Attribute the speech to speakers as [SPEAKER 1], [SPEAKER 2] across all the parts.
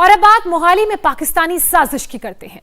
[SPEAKER 1] और अब बात मोहाली में पाकिस्तानी साजिश की करते हैं।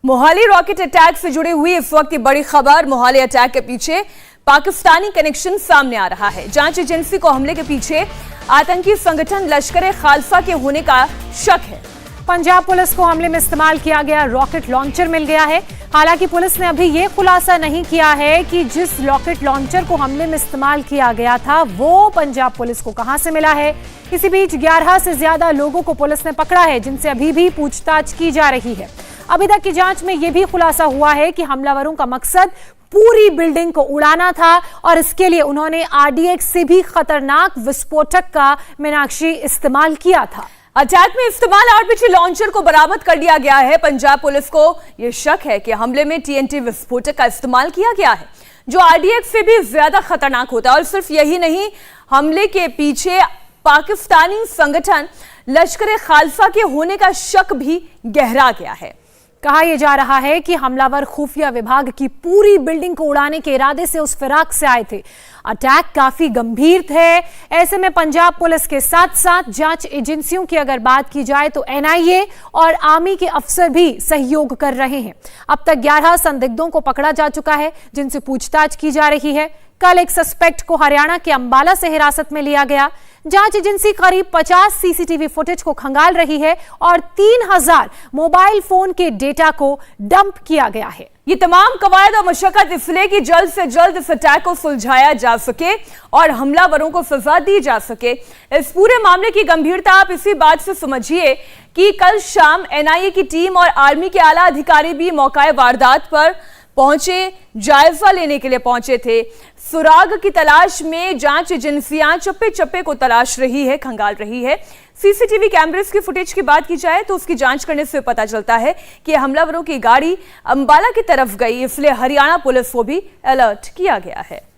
[SPEAKER 2] मोहाली रॉकेट अटैक से जुड़ी हुई इस वक्त की बड़ी खबर। मोहाली अटैक के पीछे पाकिस्तानी कनेक्शन सामने आ रहा है। जांच एजेंसी को हमले के पीछे आतंकी संगठन लश्कर-ए-खालसा के होने का शक है।
[SPEAKER 1] पंजाब पुलिस को हमले में इस्तेमाल किया गया रॉकेट लॉन्चर मिल गया है। हालांकि पुलिस ने अभी ये खुलासा नहीं किया है कि जिस रॉकेट लॉन्चर को हमले में इस्तेमाल किया गया था वो पंजाब पुलिस को कहां से मिला है। इसी बीच 11 से ज्यादा लोगों को पुलिस ने पकड़ा है, जिनसे अभी भी पूछताछ की जा रही है। अभी तक की जांच में यह भी खुलासा हुआ है कि हमलावरों का मकसद पूरी बिल्डिंग को उड़ाना था और इसके लिए उन्होंने आरडीएक्स से भी खतरनाक विस्फोटक का मीनाक्षी इस्तेमाल किया था।
[SPEAKER 2] अटैक में इस्तेमाल आरपीजी लॉन्चर को बरामद कर लिया गया है। पंजाब पुलिस को यह शक है कि हमले में टीएनटी विस्फोटक का इस्तेमाल किया गया है, जो आरडीएक्स से भी ज्यादा खतरनाक होता है। और सिर्फ यही नहीं, हमले के पीछे पाकिस्तानी संगठन लश्कर-ए-खालसा के होने का शक भी गहरा गया है।
[SPEAKER 1] कहा यह जा रहा है कि हमलावर खुफिया विभाग की पूरी बिल्डिंग को उड़ाने के इरादे से उस फिराक से आए थे। अटैक काफी गंभीर थे। ऐसे में पंजाब पुलिस के साथ साथ जांच एजेंसियों की अगर बात की जाए तो एनआईए और आर्मी के अफसर भी सहयोग कर रहे हैं। अब तक 11 संदिग्धों को पकड़ा जा चुका है, जिनसे पूछताछ की जा रही है। कल एक सस्पेक्ट को हरियाणा के अंबाला से हिरासत में लिया गया। जांच एजेंसी करीब 50 सीसीटीवी फुटेज को खंगाल रही है और 3000 मोबाइल फोन के डेटा को डंप किया गया है।
[SPEAKER 2] ये तमाम कवायद और मशक्कत इसलिए कि जल्द से जल्द इस अटैक को सुलझाया जा सके और हमलावरों को सजा दी जा सके। इस पूरे मामले की गंभीरता आप इसी बात से समझिए कि कल शाम एनआईए की टीम और आर्मी के आला अधिकारी भी मौका वारदात पर पहुंचे, जायजा लेने के लिए पहुंचे थे। सुराग की तलाश में जांच एजेंसियां चप्पे चप्पे को तलाश रही है, खंगाल रही है। सीसीटीवी कैमरेस की फुटेज की बात की जाए तो उसकी जांच करने से पता चलता है कि हमलावरों की गाड़ी अंबाला की तरफ गई, इसलिए हरियाणा पुलिस को भी अलर्ट किया गया है।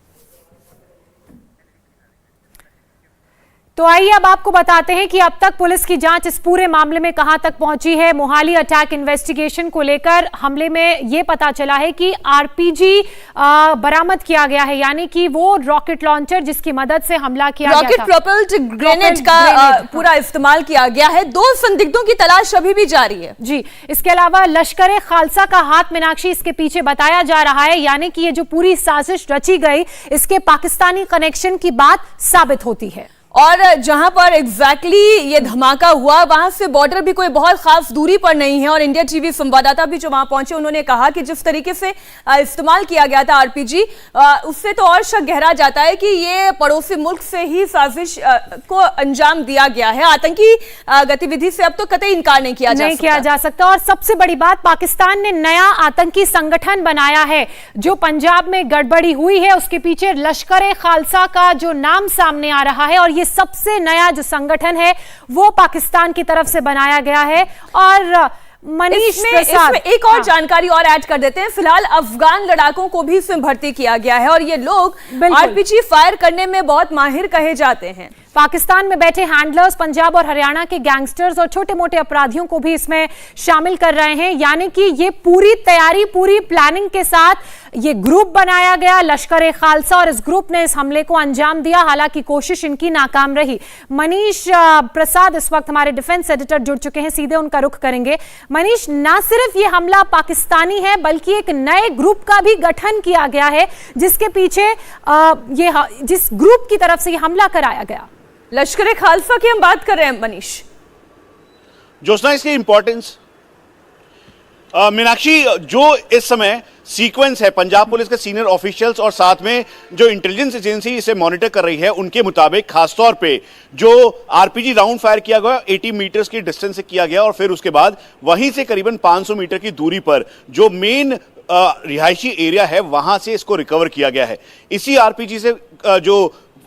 [SPEAKER 1] तो आइए अब आपको बताते हैं कि अब तक पुलिस की जांच इस पूरे मामले में कहां तक पहुंची है। मोहाली अटैक इन्वेस्टिगेशन को लेकर हमले में यह पता चला है कि आरपीजी बरामद किया गया है, यानी कि वो रॉकेट लॉन्चर जिसकी मदद से हमला किया गया था।
[SPEAKER 2] रॉकेट प्रोपेल्ड ग्रेनेड का पूरा इस्तेमाल किया गया है। 2 संदिग्धों की तलाश अभी भी जारी है।
[SPEAKER 1] जी, इसके अलावा लश्कर-ए-खालसा का हाथ मीनाक्षी इसके पीछे बताया जा रहा है, यानी कि ये जो पूरी साजिश रची गई इसके पाकिस्तानी कनेक्शन की बात साबित होती है।
[SPEAKER 2] और जहां पर एग्जैक्टली ये धमाका हुआ वहां से बॉर्डर भी कोई बहुत खास दूरी पर नहीं है। और इंडिया टीवी संवाददाता भी जो वहां पहुंचे उन्होंने कहा कि जिस तरीके से इस्तेमाल किया गया था आरपीजी, उससे तो और शक गहरा जाता है कि ये पड़ोसी मुल्क से ही साजिश को अंजाम दिया गया है। आतंकी गतिविधि से अब तो कतई इनकार नहीं किया जा सकता।
[SPEAKER 1] और सबसे बड़ी बात, पाकिस्तान ने नया आतंकी संगठन बनाया है। जो पंजाब में गड़बड़ी हुई है उसके पीछे लश्कर-ए-खालसा का जो नाम सामने आ रहा है, और ये सबसे नया जो संगठन है वो पाकिस्तान की तरफ से बनाया गया है। और मनीष प्रसाद,
[SPEAKER 2] इसमें एक और जानकारी और ऐड कर देते हैं। फिलहाल अफगान लड़ाकों को भी इसमें भर्ती किया गया है और ये लोग आरपीजी फायर करने में बहुत माहिर कहे जाते हैं।
[SPEAKER 1] पाकिस्तान में बैठे हैंडलर्स, पंजाब और हरियाणा के गैंगस्टर्स और छोटे मोटे अपराधियों को भी इसमें शामिल कर रहे हैं। यानी कि ये पूरी तैयारी, पूरी प्लानिंग के साथ ये ग्रुप बनाया गया लश्कर-ए-खालसा, और इस ग्रुप ने इस हमले को अंजाम दिया। हालांकि कोशिश इनकी नाकाम रही। मनीष प्रसाद इस वक्त हमारे डिफेंस एडिटर जुड़ चुके हैं, सीधे उनका रुख करेंगे। मनीष, ना सिर्फ ये हमला पाकिस्तानी है बल्कि एक नए ग्रुप का भी गठन किया गया है जिसके पीछे जिस ग्रुप की तरफ से ये हमला कराया गया।
[SPEAKER 2] लश्कर-ए-खालसा की हम बात कर रहे हैं मनीष।
[SPEAKER 3] जोशना, इसकी इंपॉर्टेंस मीनाक्षी, जो इस समय सीक्वेंस है पंजाब पुलिस के सीनियर ऑफिशियल्स और साथ में जो इंटेलिजेंस एजेंसी इसे मॉनिटर कर रही है उनके मुताबिक खासतौर पे जो आरपीजी राउंड फायर किया गया 80 मीटर्स की डिस्टेंस से किया गया और फिर उसके बाद वहीं से करीबन 500 मीटर की दूरी पर जो मेन रिहायशी एरिया है वहां से इसको रिकवर किया गया है। इसी आरपीजी से जो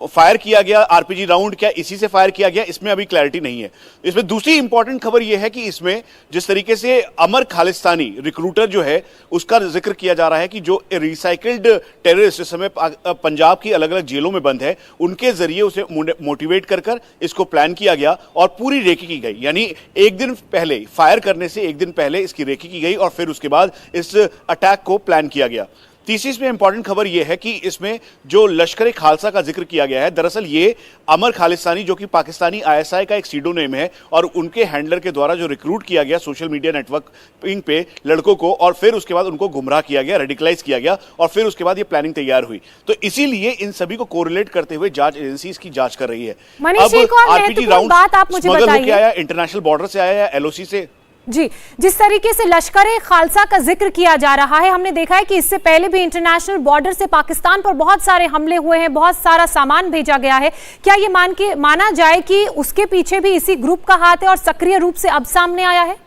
[SPEAKER 3] फायर किया गया आरपीजी राउंड, क्या इसी से फायर किया गया, इसमें अभी क्लैरिटी नहीं है। इसमें दूसरी इंपॉर्टेंट खबर यह है कि इसमें जिस तरीके से अमर खालिस्तानी रिक्रूटर जो है उसका जिक्र किया जा रहा है कि जो रिसाइकल्ड टेररिस्ट इस समय पंजाब की अलग अलग जेलों में बंद है, उनके जरिए उसे मोटिवेट कर इसको प्लान किया गया और पूरी रेकी की गई। यानी एक दिन पहले, फायर करने से एक दिन पहले इसकी रेकी की गई और फिर उसके बाद इस अटैक को प्लान किया गया। तीसरी इसमें इंपॉर्टेंट खबर यह है कि इसमें जो लश्कर खालसा का जिक्र किया गया है, दरअसल ये अमर खालिस्तानी जो कि पाकिस्तानी आईएसआई का एक सीडोनेम है और उनके हैंडलर के द्वारा जो रिक्रूट किया गया सोशल मीडिया नेटवर्किंग पे लड़कों को और फिर उसके बाद उनको गुमराह किया गया, रेडिकलाइज किया गया और फिर उसके बाद ये प्लानिंग तैयार हुई। तो इसीलिए इन सभी को कोरिलेट करते हुए जांच एजेंसी इसकी जांच कर रही है।
[SPEAKER 1] अब आरपीजी राउंड बात आप मुझे बताइए,
[SPEAKER 3] आया इंटरनेशनल बॉर्डर से आया या एलओसी से?
[SPEAKER 1] जी, जिस तरीके से लश्कर खालसा का जिक्र किया जा रहा है, हमने देखा है कि इससे पहले भी इंटरनेशनल बॉर्डर से पाकिस्तान पर बहुत सारे हमले हुए हैं, बहुत सारा सामान भेजा गया है। क्या ये माना जाए कि उसके पीछे भी इसी ग्रुप का हाथ है और सक्रिय रूप से अब सामने आया है?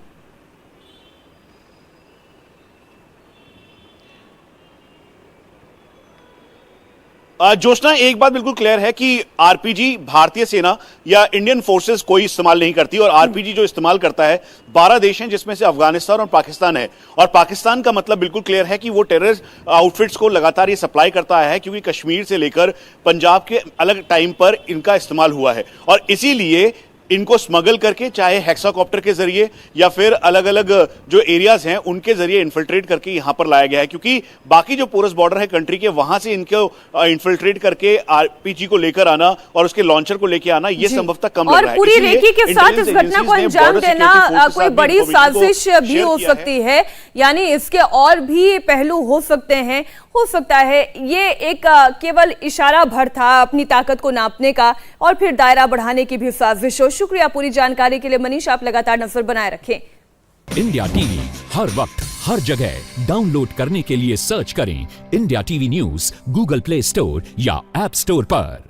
[SPEAKER 3] जोशना, एक बात बिल्कुल क्लियर है कि आरपीजी भारतीय सेना या इंडियन फोर्सेस कोई इस्तेमाल नहीं करती और आरपीजी जो इस्तेमाल करता है 12 देश हैं जिसमें से अफगानिस्तान और पाकिस्तान है। और पाकिस्तान का मतलब बिल्कुल क्लियर है कि वो टेररिस्ट आउटफिट्स को लगातार ये सप्लाई करता आया है क्योंकि कश्मीर से लेकर पंजाब के अलग टाइम पर इनका इस्तेमाल हुआ है और इसीलिए इनको स्मगल करके, चाहे हेक्साकॉप्टर के जरिए या फिर अलग अलग जो एरियाज हैं उनके जरिए इन्फिल्ट्रेट करके यहां पर लाया गया है, क्योंकि बाकी जो पोरस बॉर्डर है कंट्री के वहां से इनको इन्फिल्ट्रेट करके आरपीजी को लेकर आना और उसके लॉन्चर को लेकर आना ये संभवतः कम लग रहा है।
[SPEAKER 2] और पूरी रेकी के साथ इस घटना को अंजाम देना कोई बड़ी साजिश भी हो सकती है, यानी इसके और भी पहलू हो सकते हैं। हो सकता है ये एक केवल इशारा भर था अपनी ताकत को नापने का और फिर दायरा बढ़ाने की भी साजिश हो। शुक्रिया पूरी जानकारी के लिए मनीष, आप लगातार नजर बनाए रखें।
[SPEAKER 4] इंडिया टीवी हर वक्त हर जगह डाउनलोड करने के लिए सर्च करें India TV news Google play store या ऐप स्टोर पर।